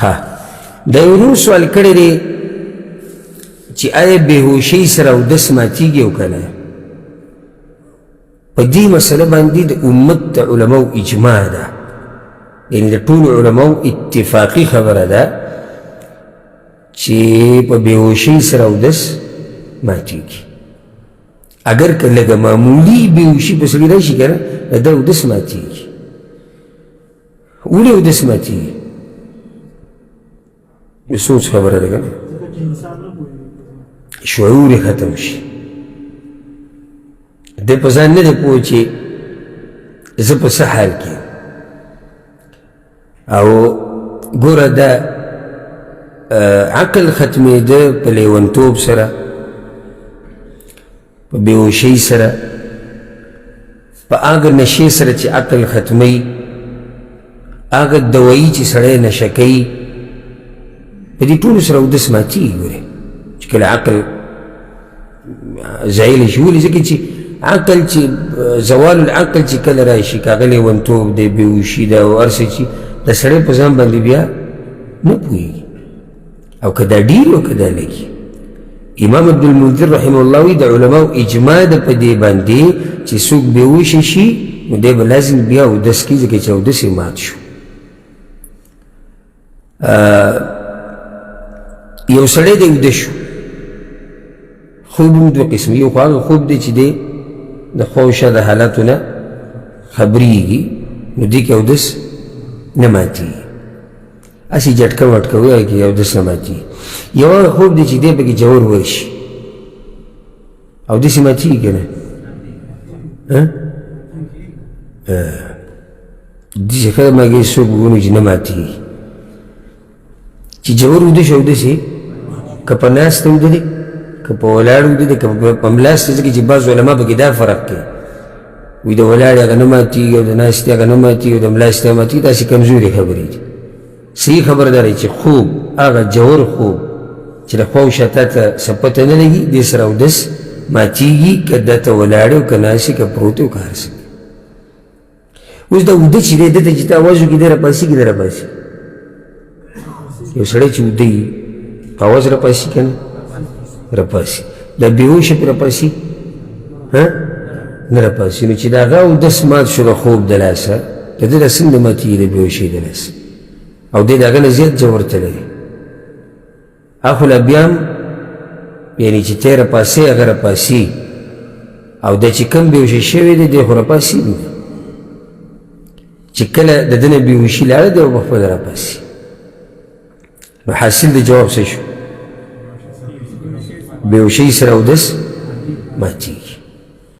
ها دا یو نور سوال کړی دی چې آیا بېهوشۍ سره اودس ماتېږي او که نه په دې مسله باندې د امت د علماو اجماع ده یعنې د ټولو علماو اتفاقي خبره ده چې په بېهوشۍ سره اودس ماتېږي اگر که لږه معمولي بېهوشي په سړي راشي که نه د ده اودس ماتېږي ولې اودس ماتېږي د سوچ خبره ده که نه شعور یې ختم شي دی په ځان نه دی پوه چې زه په څه حال کې او ګوره دا عقل ختمېده په لیونتوب سره په بېهوشۍ سره په هغه نشې سره چې عقل ختموي هغه دوایي چې سړی نشه کوي په دې ټولو سره اودس ماتېږي ګورې چې کله عقل زایل شي ولې ځکه چې عقل چې زوال العقل چې کله راشي که هغه لیونتوب دی بېهوشي ده او هر څه چې د سړی په ځان باندې بیا نه پوهېږي او که دا ډېر او که دا لږي امام عبدالمنذر رحمه الله وی د علماو اجماع ده په دې باندې چې څوک بېهوشه شي نو دی به لازم بیا اودس کړي ځکه چې اودس یې مات شو یو سړی دی اوده شو خوب هم دوه قسم یو خو هغه خوب دی چې دی د خوشه د حالاتو نه خبرېږي نو دې کې اودس نه ماتېږي هسې جټکه وټکه ووایي کې اودس نه ماتېږي یو هغه خوب دی چې دی پکې جوور ورشي اودس یې ماتېږي که نه داسې ښه ماګې څوک وګورو چې نه ماتېږي چې جوور اوده شو اودس یې که په ناسته اوده دی که په ولاړ اوده دی که په ملاسته ځکه چې بعض علما پکې دا فرق کوي وایي د ولاړې هغه نه ماتېږي او د ناستې هغه نه ماتېږي او د ملاستې هغه ماتېږي داسې کمزورې خبرې دي صحیح خبره دا دی چې خوب هغه جوور خوب چې د خوا شاته ته څه پته نه لګي دې سره اودس ماتېږي که دا ته ولاړې او که ناستې که پروت او که هر څه اوس دا اوده چې دی ده ته چې ته اواز وکړي دی راپاسي که دی راپاسي یو سړی چې اوده وي په اواز راپاسي که نه راپاسي دا بېهوشه پرې راپاسي نه راپاسي نو چې د هغه اودس مات شو د خوب د لاسه د ده دا څنګه ماتېږي د بېهوشۍ د لاسه او دی د هغه نه زیات جوړته لري هغه لا بیا هم یعنې چې تی راپاسې هغه راپاسي او دا چې کوم بېهوشه شوی دی دی خو راپاسي نه چې کله د ده نه بېهوشي لاړه دی او په خپله راپاسي نو حاصل د جواب څه شو بېهوشۍ سره اودس ماتېږي